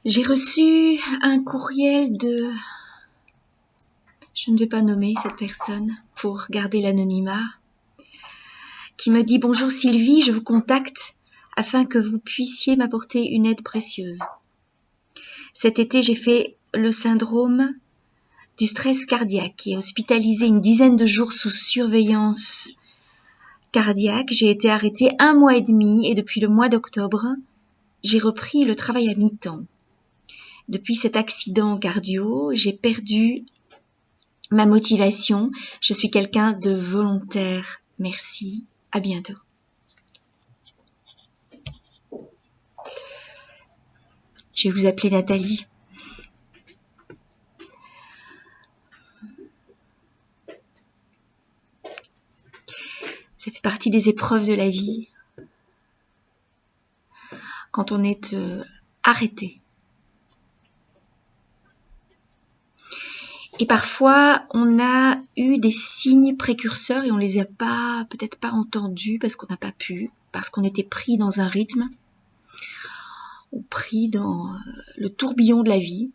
J'ai reçu un courriel de... Je ne vais pas nommer cette personne pour garder l'anonymat, qui me dit « Bonjour Sylvie, je vous contacte afin que vous puissiez m'apporter une aide précieuse. Cet été, j'ai fait le syndrome du stress cardiaque et hospitalisé une dizaine de jours sous surveillance cardiaque. J'ai été arrêtée 1 mois et demi et depuis le mois d'octobre, j'ai repris le travail à mi-temps. Depuis cet accident cardio, j'ai perdu ma motivation. Je suis quelqu'un de volontaire. Merci. À bientôt. » Je vais vous appeler Nathalie. Ça fait partie des épreuves de la vie. Quand on est arrêté. Et parfois, on a eu des signes précurseurs et on les a peut-être pas entendus parce qu'on n'a pas pu, parce qu'on était pris dans un rythme, ou pris dans le tourbillon de la vie,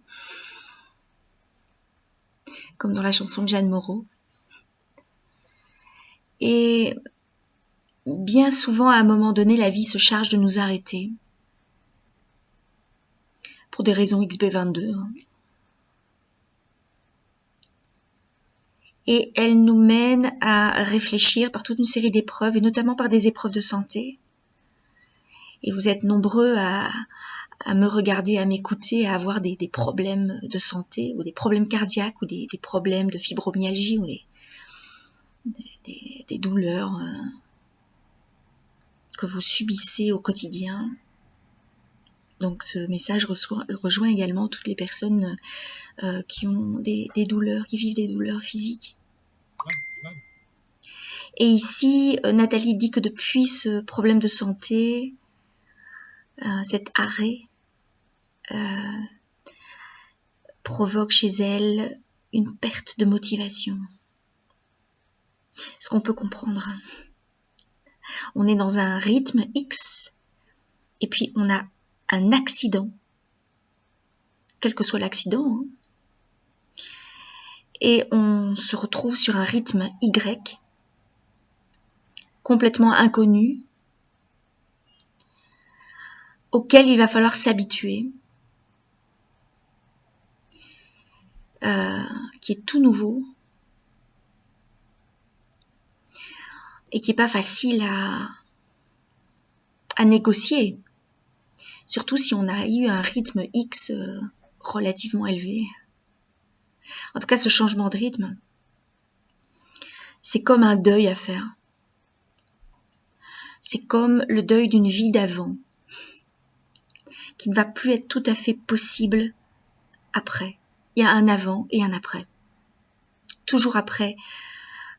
comme dans la chanson de Jeanne Moreau. Et bien souvent, à un moment donné, la vie se charge de nous arrêter, pour des raisons XB22. Et elle nous mène à réfléchir par toute une série d'épreuves, et notamment par des épreuves de santé. Et vous êtes nombreux à me regarder, à m'écouter, à avoir des problèmes de santé, ou des problèmes cardiaques, ou des problèmes de fibromyalgie, ou des douleurs que vous subissez au quotidien. Donc ce message rejoint également toutes les personnes qui ont des douleurs, qui vivent des douleurs physiques. Et ici, Nathalie dit que depuis ce problème de santé, cet arrêt provoque chez elle une perte de motivation. Ce qu'on peut comprendre. On est dans un rythme X, et puis on a un accident, quel que soit l'accident, et on se retrouve sur un rythme Y, complètement inconnu, auquel il va falloir s'habituer, qui est tout nouveau, et qui n'est pas facile à négocier, surtout si on a eu un rythme X relativement élevé. En tout cas, ce changement de rythme, c'est comme un deuil à faire. C'est comme le deuil d'une vie d'avant, qui ne va plus être tout à fait possible après. Il y a un avant et un après. Toujours après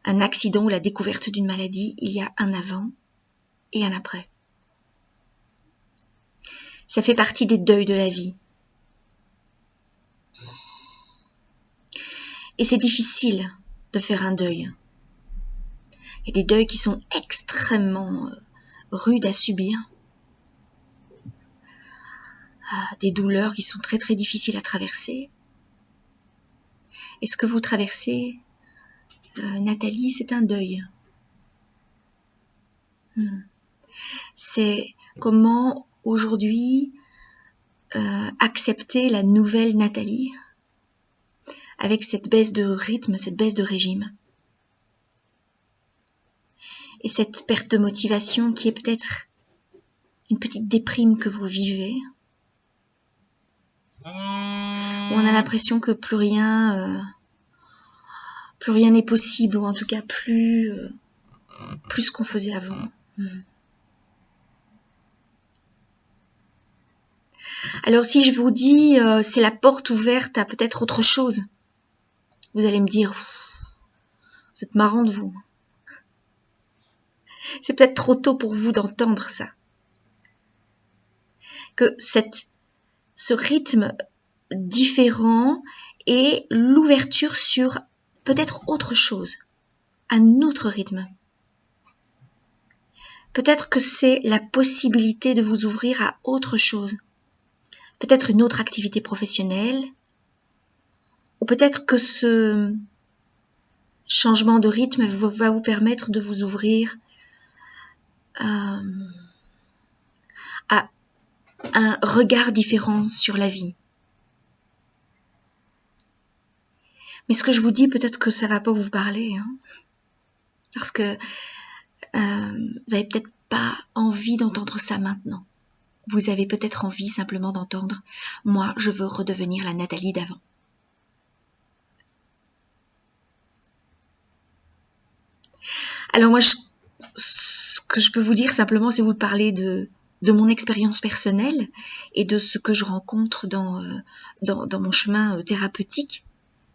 un accident ou la découverte d'une maladie, il y a un avant et un après. Ça fait partie des deuils de la vie. Et c'est difficile de faire un deuil. Il y a des deuils qui sont extrêmement rudes à subir. Des douleurs qui sont très très difficiles à traverser. Et ce que vous traversez, Nathalie, c'est un deuil. C'est comment aujourd'hui accepter la nouvelle Nathalie avec cette baisse de rythme, cette baisse de régime. Et cette perte de motivation qui est peut-être une petite déprime que vous vivez. Où on a l'impression que plus rien n'est possible, ou en tout cas plus ce qu'on faisait avant. Alors si je vous dis c'est la porte ouverte à peut-être autre chose, vous allez me dire vous êtes marrant de vous. C'est peut-être trop tôt pour vous d'entendre ça. Que ce rythme différent et l'ouverture sur peut-être autre chose, un autre rythme. Peut-être que c'est la possibilité de vous ouvrir à autre chose, peut-être une autre activité professionnelle, ou peut-être que ce changement de rythme va vous permettre de vous ouvrir à un regard différent sur la vie. Mais ce que je vous dis, peut-être que ça va pas vous parler, hein, parce que vous avez peut-être pas envie d'entendre ça maintenant. Vous avez peut-être envie simplement d'entendre « Moi, je veux redevenir la Nathalie d'avant ». Alors moi, ce que je peux vous dire simplement, c'est vous parler de mon expérience personnelle et de ce que je rencontre dans mon chemin thérapeutique,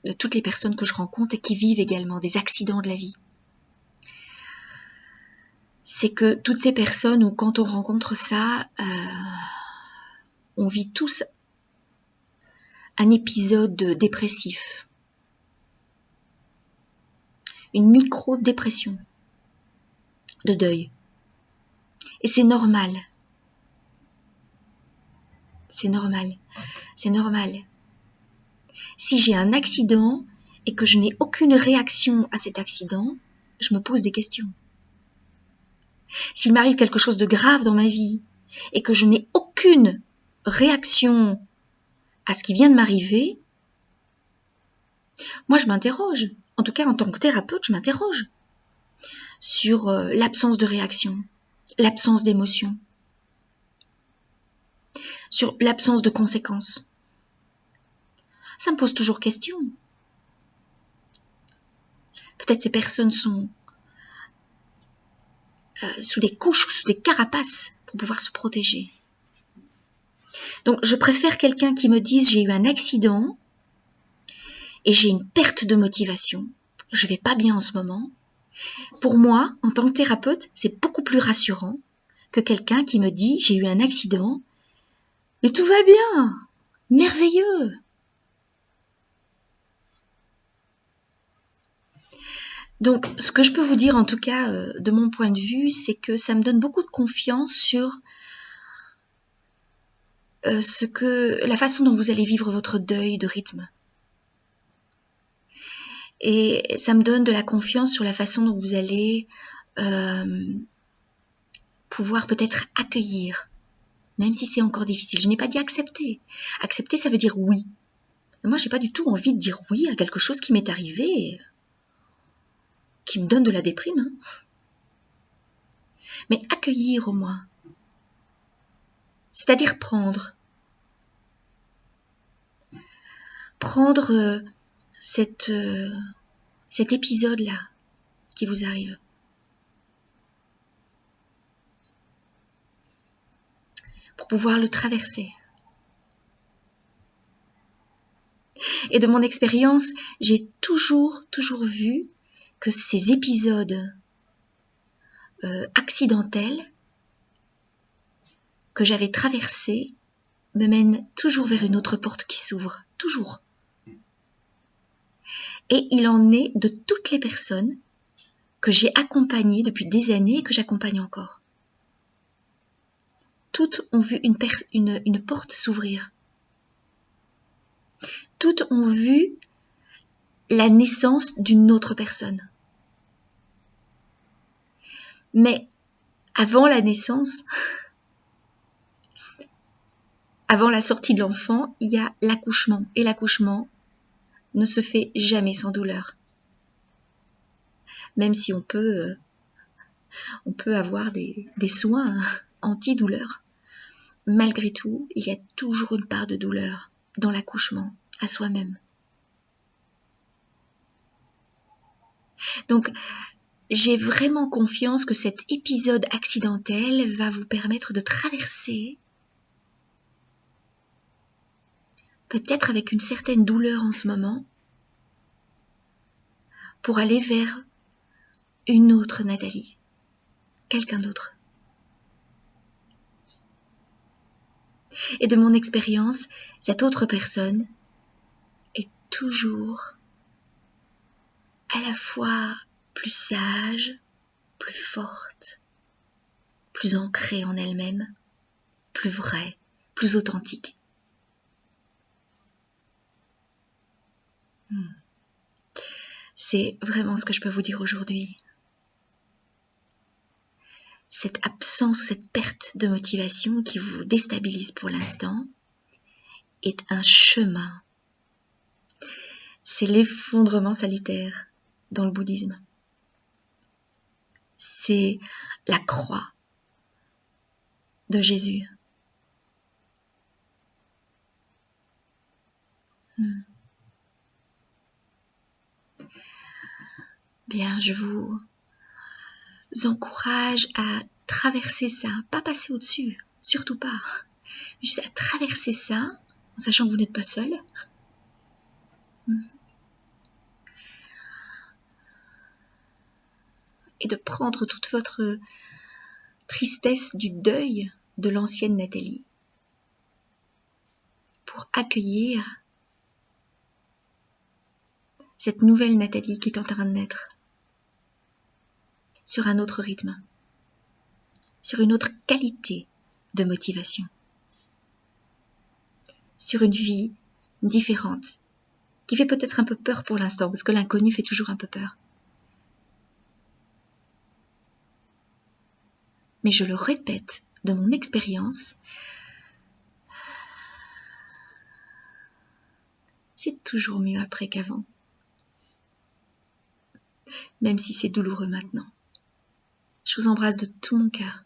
de toutes les personnes que je rencontre et qui vivent également des accidents de la vie. C'est que toutes ces personnes, où quand on rencontre ça, on vit tous un épisode dépressif, une micro-dépression de deuil. Et c'est normal. C'est normal. C'est normal. Si j'ai un accident et que je n'ai aucune réaction à cet accident, je me pose des questions. S'il m'arrive quelque chose de grave dans ma vie et que je n'ai aucune réaction à ce qui vient de m'arriver, moi je m'interroge. En tout cas, en tant que thérapeute, je m'interroge sur l'absence de réaction, l'absence d'émotion, sur l'absence de conséquences. Ça me pose toujours question. Peut-être ces personnes sont sous des couches ou sous des carapaces pour pouvoir se protéger. Donc je préfère quelqu'un qui me dise « j'ai eu un accident et j'ai une perte de motivation, je vais pas bien en ce moment ». Pour moi, en tant que thérapeute, c'est beaucoup plus rassurant que quelqu'un qui me dit « j'ai eu un accident et tout va bien, merveilleux ». Donc, ce que je peux vous dire, en tout cas, de mon point de vue, c'est que ça me donne beaucoup de confiance sur la façon dont vous allez vivre votre deuil de rythme. Et ça me donne de la confiance sur la façon dont vous allez pouvoir peut-être accueillir, même si c'est encore difficile. Je n'ai pas dit accepter. Accepter, ça veut dire oui. Moi, j'ai pas du tout envie de dire oui à quelque chose qui m'est arrivé, qui me donne de la déprime. Hein. Mais accueillir au moins. C'est-à-dire prendre cet épisode-là qui vous arrive. Pour pouvoir le traverser. Et de mon expérience, j'ai toujours vu que ces épisodes accidentels que j'avais traversés me mènent toujours vers une autre porte qui s'ouvre. Toujours. Et il en est de toutes les personnes que j'ai accompagnées depuis des années et que j'accompagne encore. Toutes ont vu une porte s'ouvrir. Toutes ont vu la naissance d'une autre personne. Mais avant la naissance, avant la sortie de l'enfant, il y a l'accouchement. Et l'accouchement ne se fait jamais sans douleur. Même si on peut avoir des soins anti-douleur. Malgré tout, il y a toujours une part de douleur dans l'accouchement, à soi-même. Donc, j'ai vraiment confiance que cet épisode accidentel va vous permettre de traverser, peut-être avec une certaine douleur en ce moment, pour aller vers une autre Nathalie, quelqu'un d'autre. Et de mon expérience, cette autre personne est toujours à la fois plus sage, plus forte, plus ancrée en elle-même, plus vraie, plus authentique. C'est vraiment ce que je peux vous dire aujourd'hui. Cette absence, cette perte de motivation qui vous déstabilise pour l'instant est un chemin. C'est l'effondrement salutaire dans le bouddhisme. C'est la croix de Jésus. Bien, je vous encourage à traverser ça, pas passer au-dessus, surtout pas, juste à traverser ça, en sachant que vous n'êtes pas seul. Et de prendre toute votre tristesse du deuil de l'ancienne Nathalie pour accueillir cette nouvelle Nathalie qui est en train de naître sur un autre rythme, sur une autre qualité de motivation, sur une vie différente, qui fait peut-être un peu peur pour l'instant, parce que l'inconnu fait toujours un peu peur. Mais je le répète de mon expérience, c'est toujours mieux après qu'avant, même si c'est douloureux maintenant. Je vous embrasse de tout mon cœur.